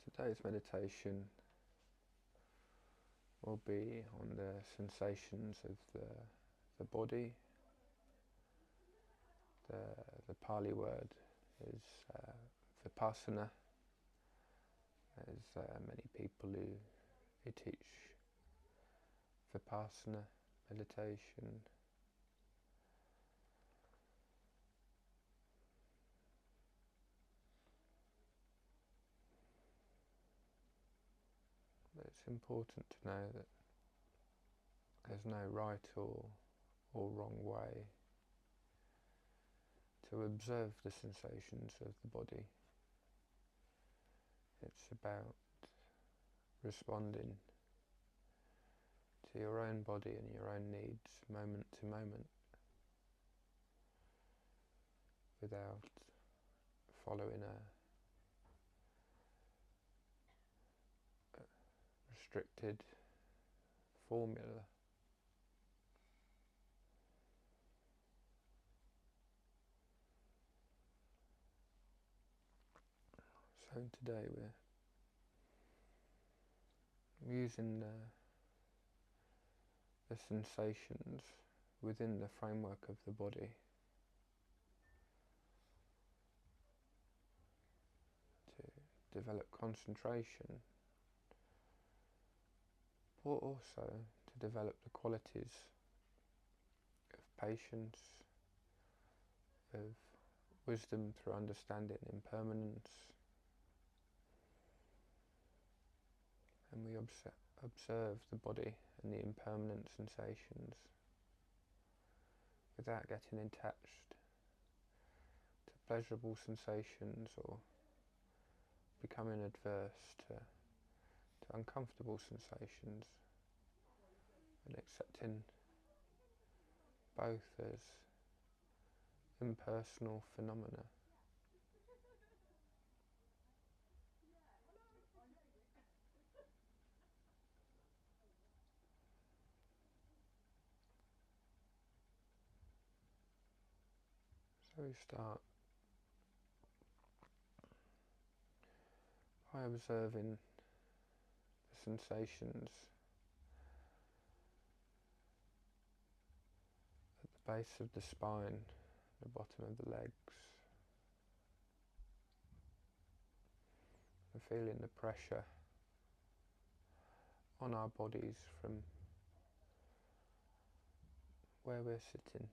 Today's meditation will be on the sensations of the body. The Pali word is vipassana. There's many people who teach vipassana meditation. But it's important to know that there's no right or wrong way to observe the sensations of the body. It's about responding to your own body and your own needs moment to moment without following a restricted formula. So today we're using the sensations within the framework of the body to develop concentration, but also to develop the qualities of patience, of wisdom through understanding impermanence. And we observe the body and the impermanent sensations without getting attached to pleasurable sensations or becoming adverse to uncomfortable sensations, and accepting both as impersonal phenomena. So we start by observing the sensations at the base of the spine, the bottom of the legs, and feeling the pressure on our bodies from where we're sitting.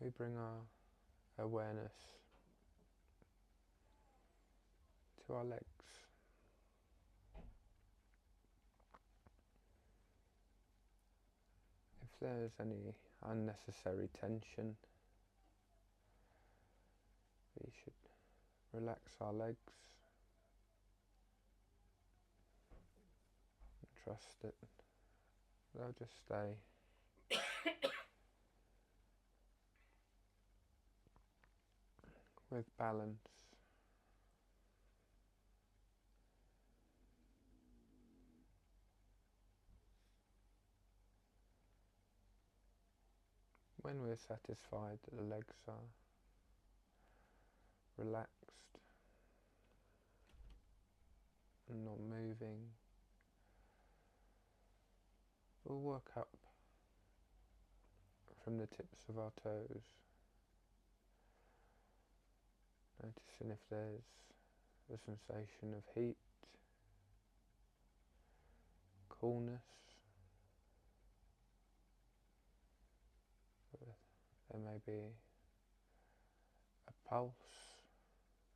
We bring our awareness to our legs. If there's any unnecessary tension, we should relax our legs and trust that they'll just stay with balance. When we're satisfied that the legs are relaxed and not moving, we'll work up from the tips of our toes, noticing if there's a sensation of heat, coolness. There may be a pulse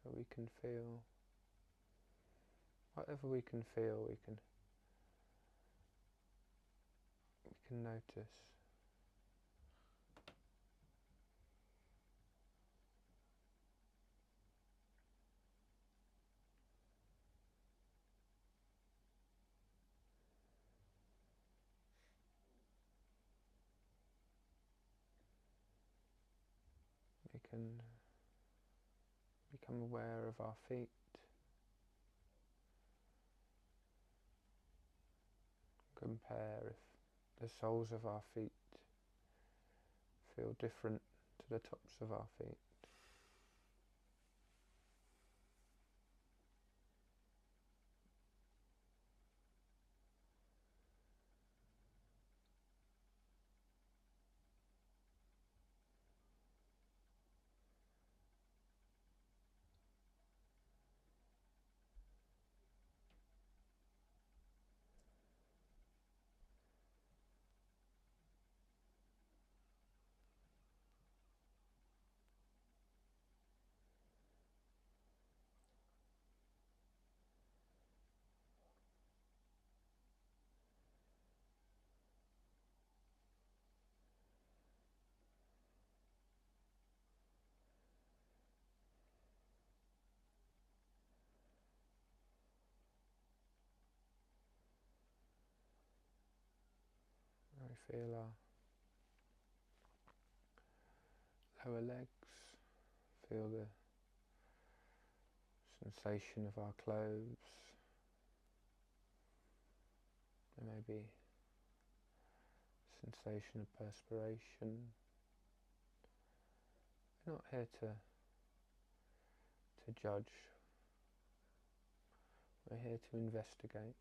that we can feel. Whatever we can feel, we can notice. can become aware of our feet. Compare if the soles of our feet feel different to the tops of our feet. We feel our lower legs, feel the sensation of our clothes. There may be sensation of perspiration. We're not here to judge. We're here to investigate.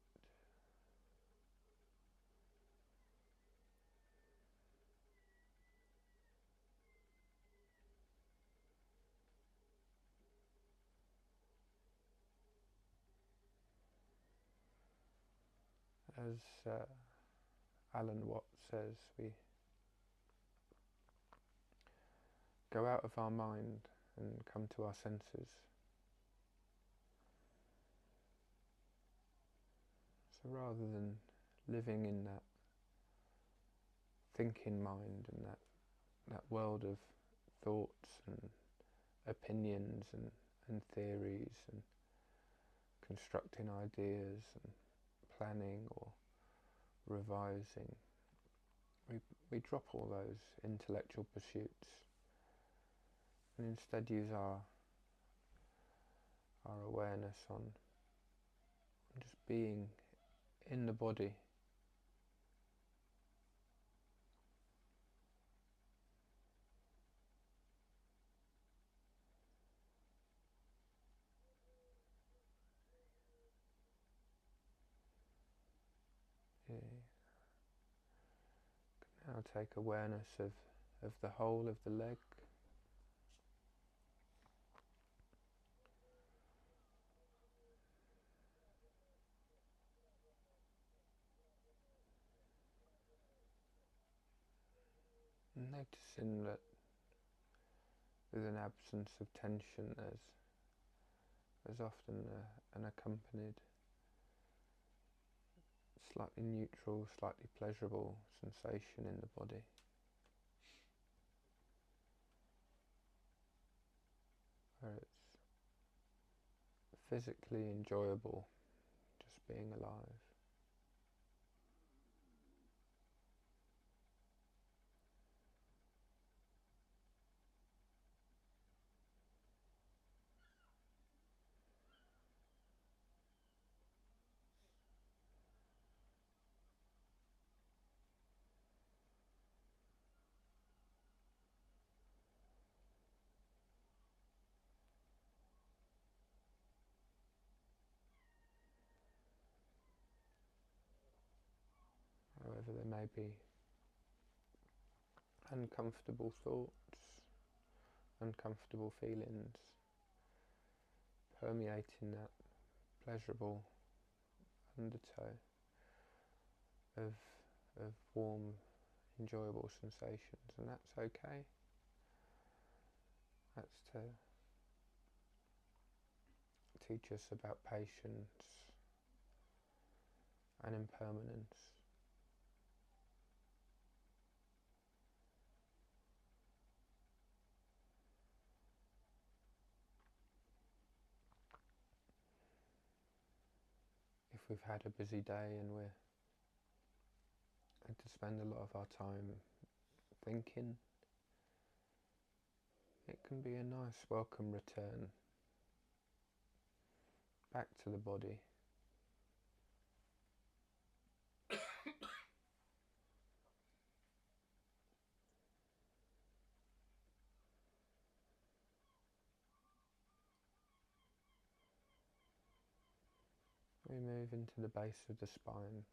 As Alan Watts says, we go out of our mind and come to our senses. So rather than living in that thinking mind and that world of thoughts and opinions and theories and constructing ideas and planning or revising, we drop all those intellectual pursuits and instead use our awareness on just being in the body. Yeah. Now take awareness of the whole of the leg. Noticing that with an absence of tension there's often an accompanied slightly neutral, slightly pleasurable sensation in the body. Where it's physically enjoyable just being alive. However, there may be uncomfortable thoughts, uncomfortable feelings permeating that pleasurable undertow of warm, enjoyable sensations, and that's okay. That's to teach us about patience and impermanence. If we've had a busy day and we're had to spend a lot of our time thinking, it can be a nice welcome return back to the body. We move into the base of the spine.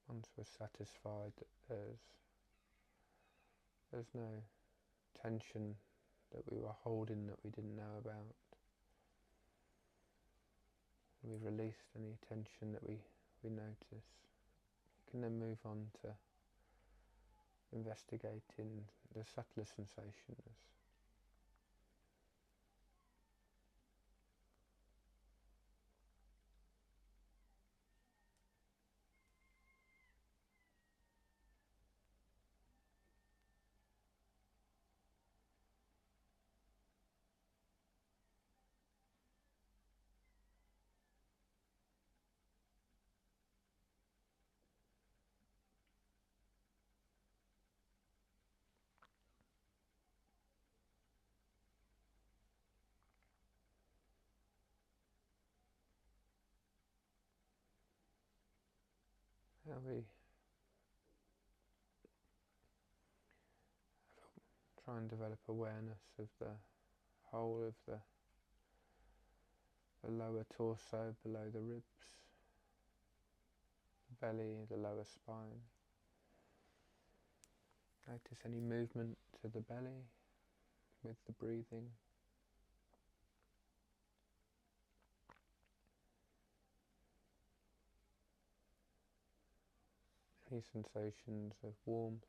Once we're satisfied that there's no tension that we were holding that we didn't know about, we've released any tension that we notice, we can then move on to investigating the subtler sensations. How we try and develop awareness of the whole of the lower torso, below the ribs, the belly, the lower spine. Notice any movement to the belly with the breathing. Any sensations of warmth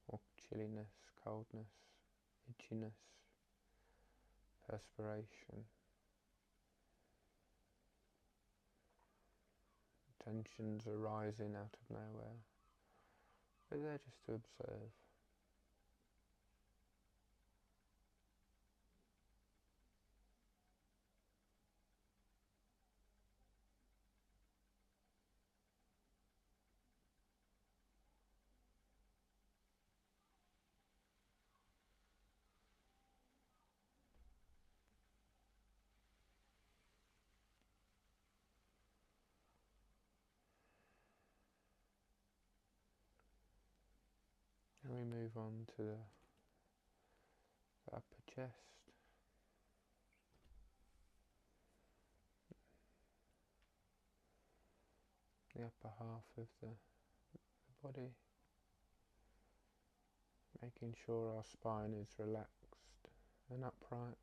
or chilliness, coldness, itchiness, perspiration, tensions arising out of nowhere. We're there just to observe. And we move on to the upper chest, the upper half of the body, making sure our spine is relaxed and upright.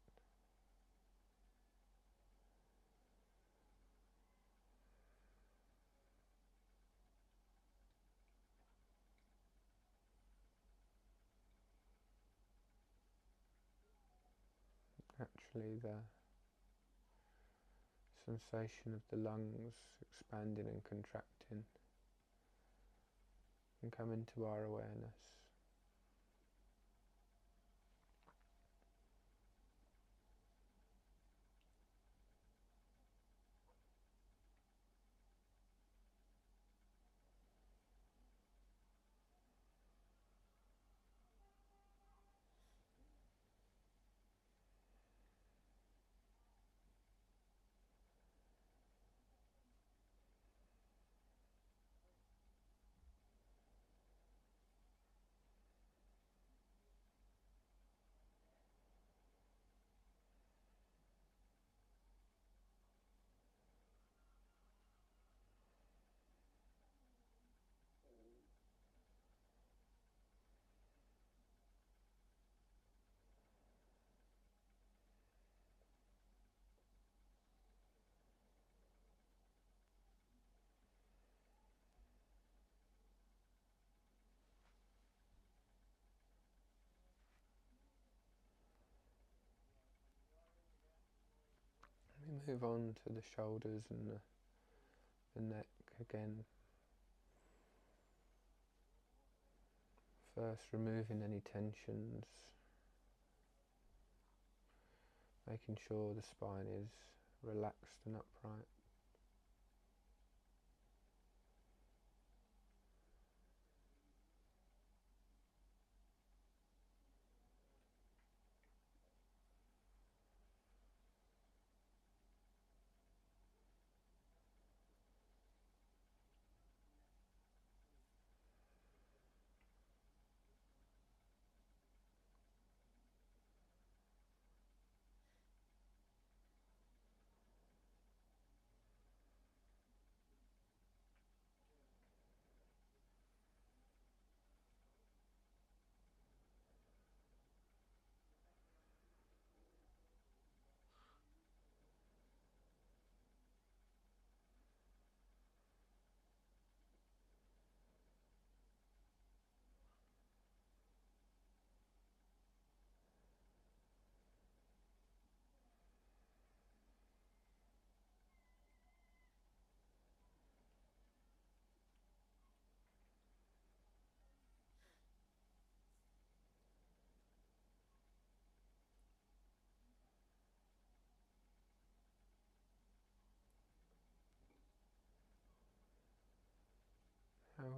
Actually, the sensation of the lungs expanding and contracting can come into our awareness. We move on to the shoulders and the neck again. First, removing any tensions, making sure the spine is relaxed and upright.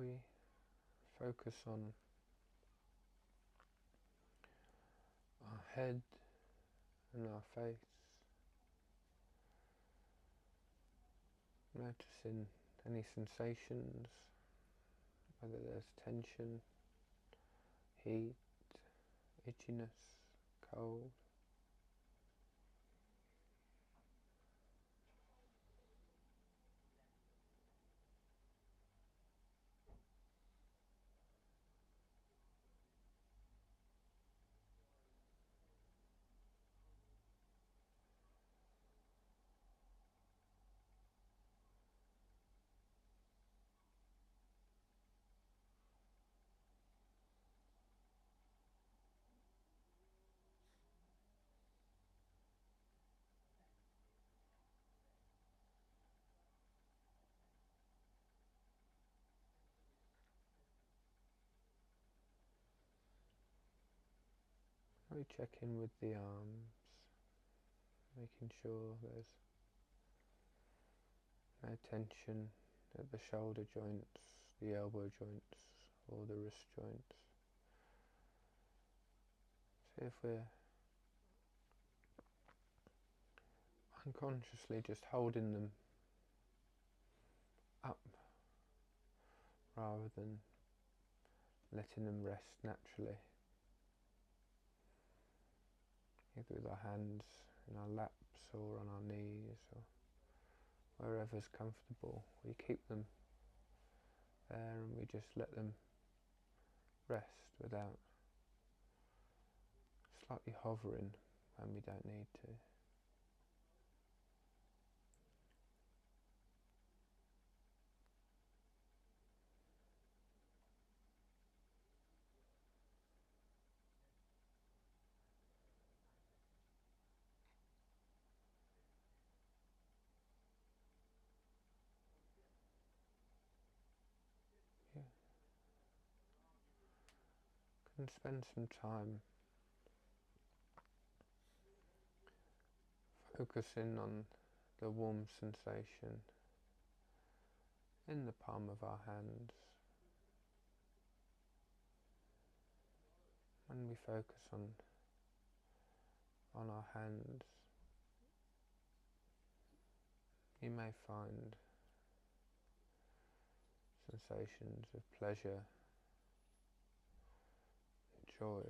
we focus on our head and our face, noticing any sensations, whether there's tension, heat, itchiness, cold. We check in with the arms, making sure there's no tension at the shoulder joints, the elbow joints, or the wrist joints. See if we're unconsciously just holding them up rather than letting them rest naturally, either with our hands in our laps or on our knees or wherever's comfortable. We keep them there and we just let them rest without slightly hovering when we don't need to. Yeah. Can spend some time focusing on the warm sensation in the palm of our hands. When we focus on our hands, you may find sensations of pleasure, joy,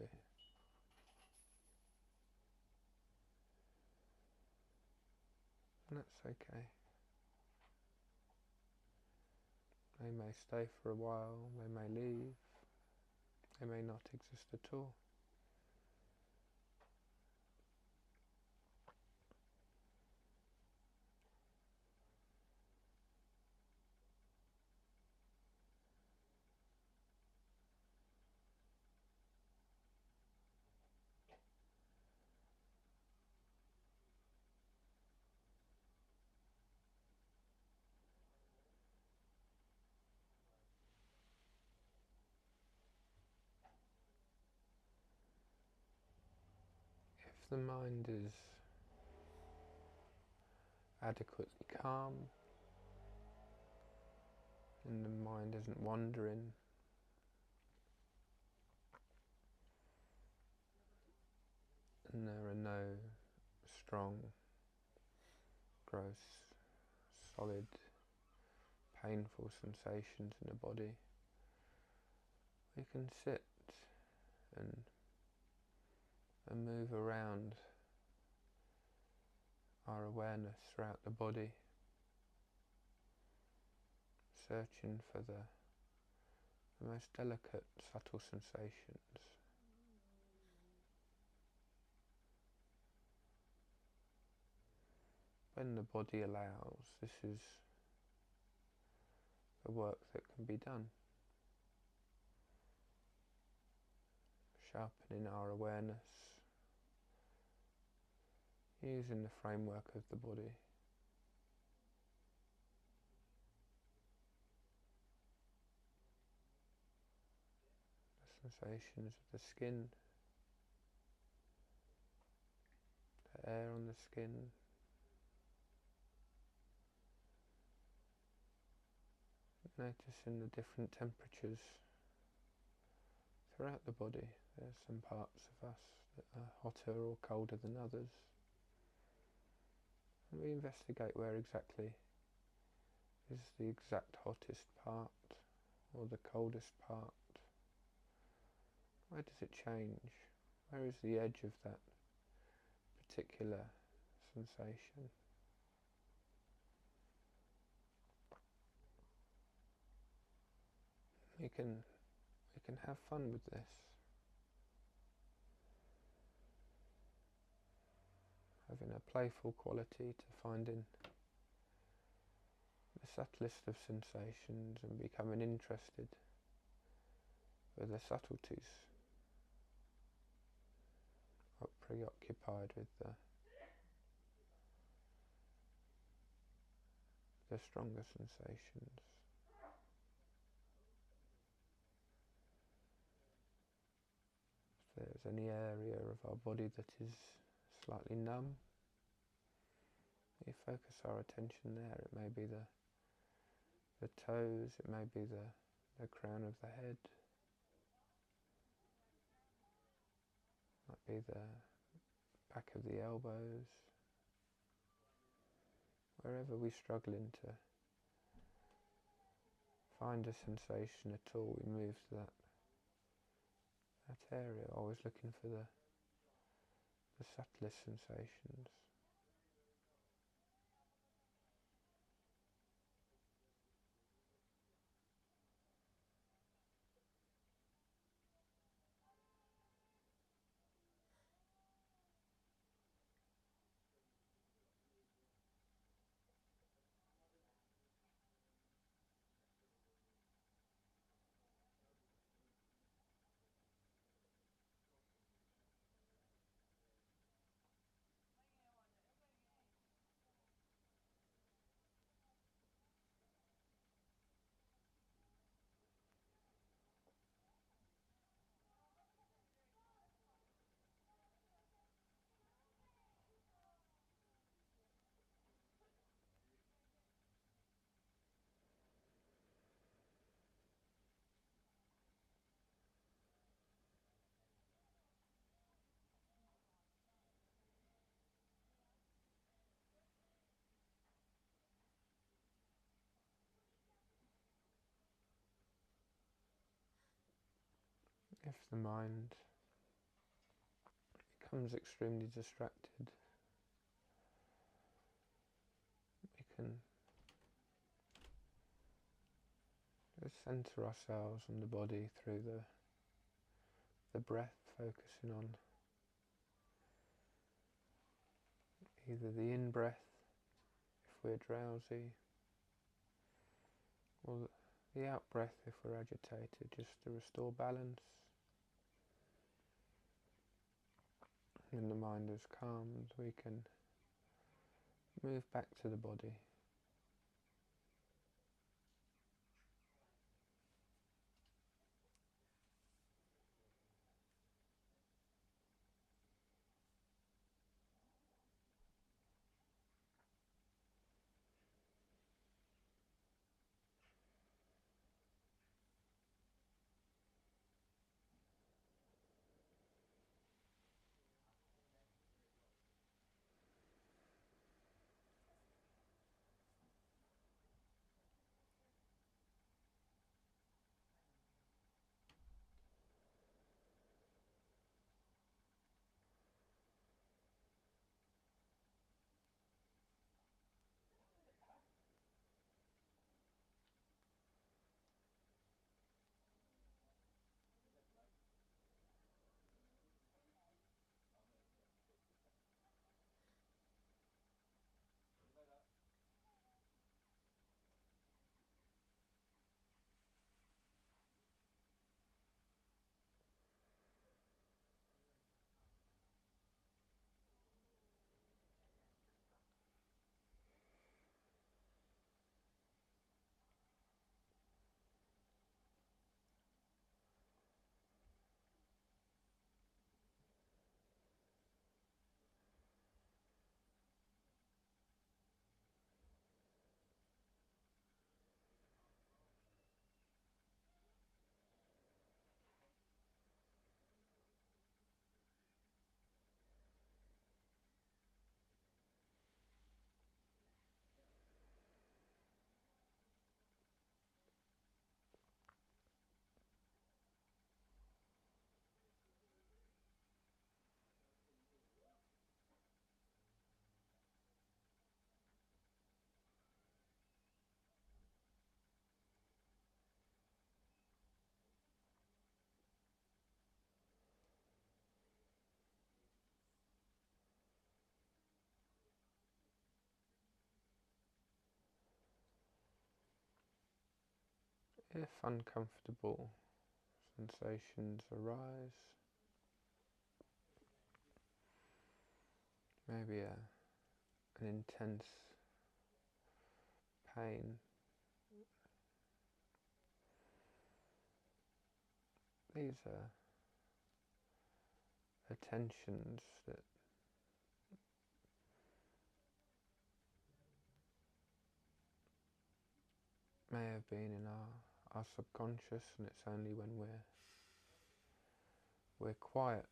and that's okay. They may stay for a while, they may leave, they may not exist at all. If the mind is adequately calm and the mind isn't wandering, and there are no strong, gross, solid, painful sensations in the body, we can sit and move around our awareness throughout the body, searching for the most delicate, subtle sensations. When the body allows, this is the work that can be done. Sharpening our awareness, using the framework of the body. The sensations of the skin, the air on the skin, noticing the different temperatures throughout the body. There's some parts of us that are hotter or colder than others. And we investigate where exactly is the exact hottest part or the coldest part. Where does it change? Where is the edge of that particular sensation? We can have fun with this. Having a playful quality to finding the subtlest of sensations and becoming interested with the subtleties, not preoccupied with the stronger sensations. If there's any area of our body that is slightly numb, we focus our attention there. It may be the toes, it may be the crown of the head, it might be the back of the elbows. Wherever we're struggling to find a sensation at all, we move to that area, always looking for the subtlest sensations. If the mind becomes extremely distracted, we can just center ourselves on the body through the breath, focusing on either the in-breath if we're drowsy, or the out-breath if we're agitated, just to restore balance. When the mind is calmed, we can move back to the body. if uncomfortable sensations arise, maybe an intense pain, these are tensions that may have been in our subconscious, and it's only when we're quiet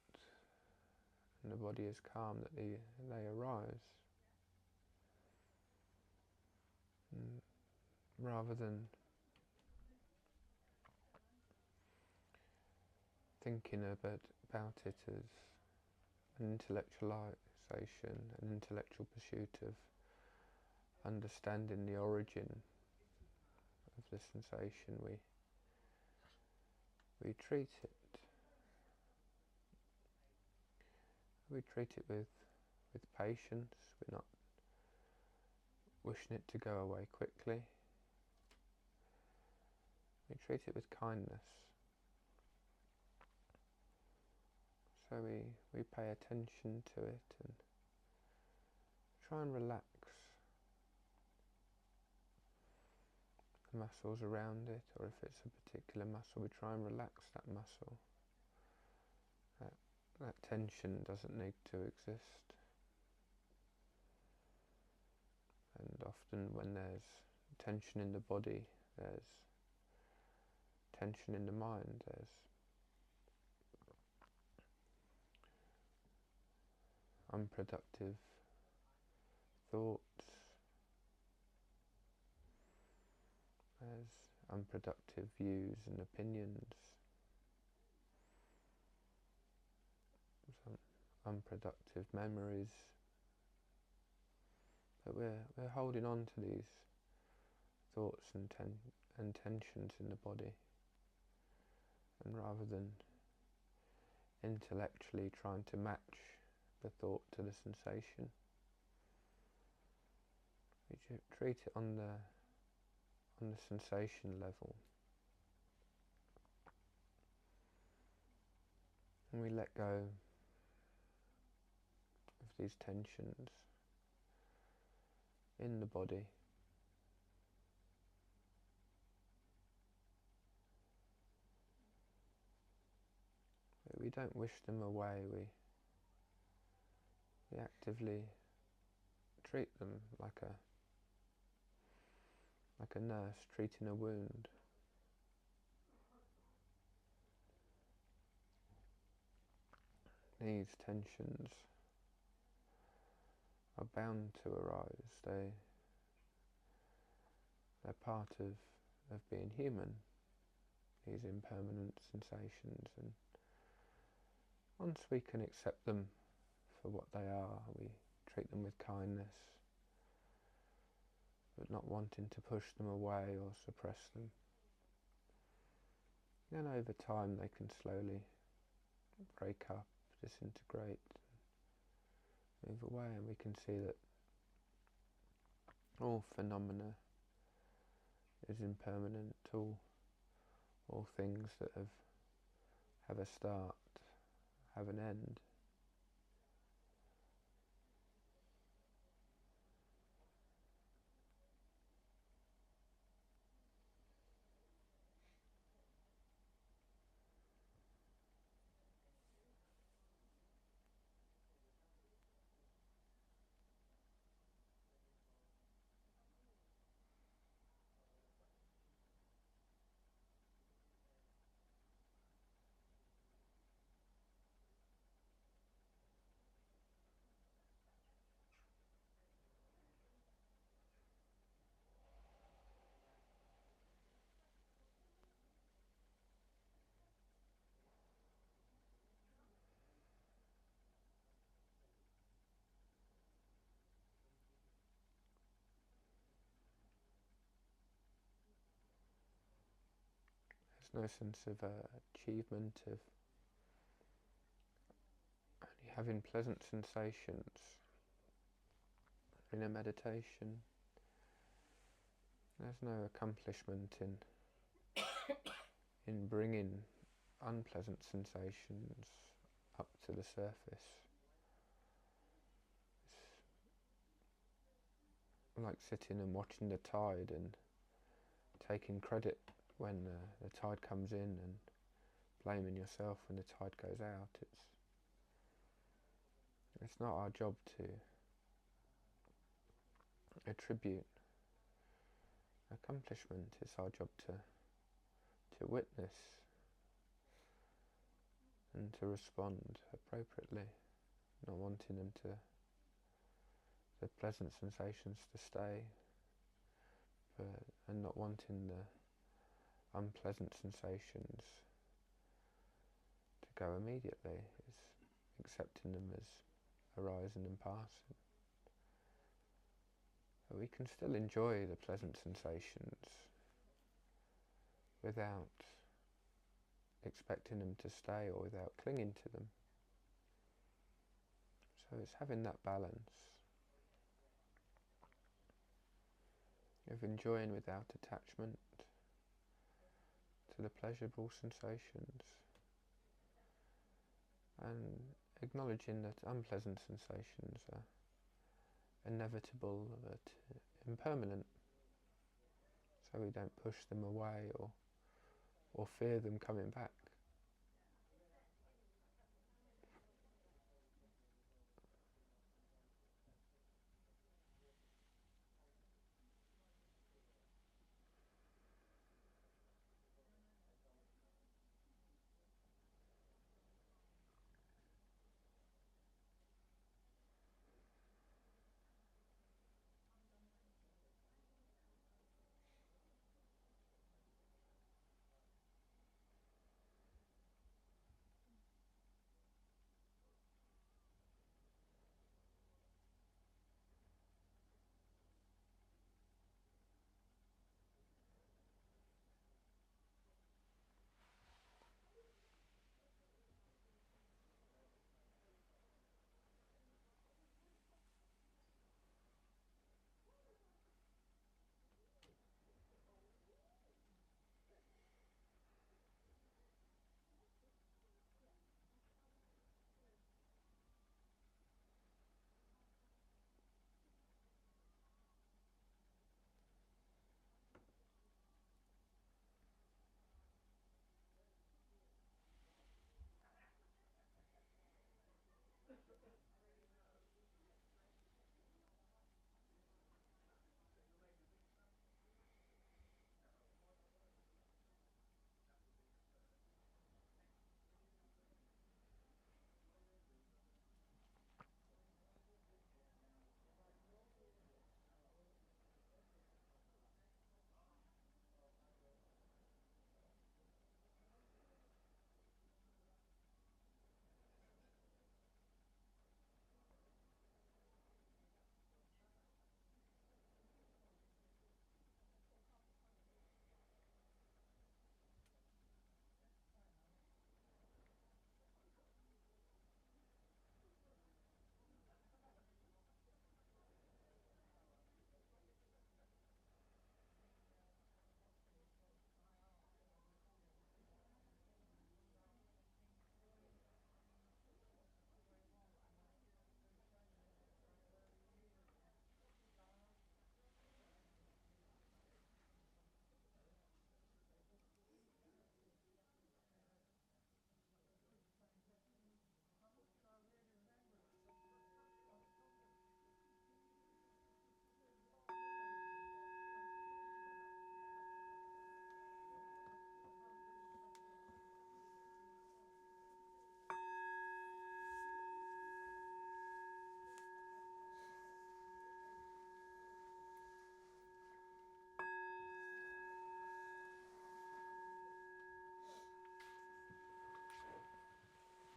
and the body is calm that they arise. And rather than thinking about it as an intellectualization, an intellectual pursuit of understanding the origin of the sensation, we treat it. We treat it with patience. We're not wishing it to go away quickly. We treat it with kindness. So we pay attention to it and try and relax the muscles around it, or if it's a particular muscle, we try and relax that muscle. That tension doesn't need to exist. And often when there's tension in the body, there's tension in the mind, there's unproductive thoughts, there's unproductive views and opinions, some unproductive memories, but we're holding on to these thoughts and tensions in the body, and rather than intellectually trying to match the thought to the sensation, we treat it on the sensation level, and we let go of these tensions in the body. But we don't wish them away, we actively treat them like a nurse treating a wound. These tensions are bound to arise. They're part of being human, these impermanent sensations, and once we can accept them for what they are, we treat them with kindness, but not wanting to push them away or suppress them. Then over time they can slowly break up, disintegrate, move away, and we can see that all phenomena is impermanent, all things that have a start have an end. There's no sense of achievement, of only having pleasant sensations in a meditation. There's no accomplishment in in bringing unpleasant sensations up to the surface. It's like sitting and watching the tide and taking credit when the tide comes in and blaming yourself when the tide goes out. It's not our job to attribute accomplishment. It's our job to witness and to respond appropriately, not wanting the pleasant sensations to stay, and not wanting the unpleasant sensations to go immediately. It's accepting them as arising and passing. But we can still enjoy the pleasant sensations without expecting them to stay or without clinging to them. So it's having that balance of enjoying without attachment to the pleasurable sensations and acknowledging that unpleasant sensations are inevitable but impermanent, so we don't push them away or fear them coming back.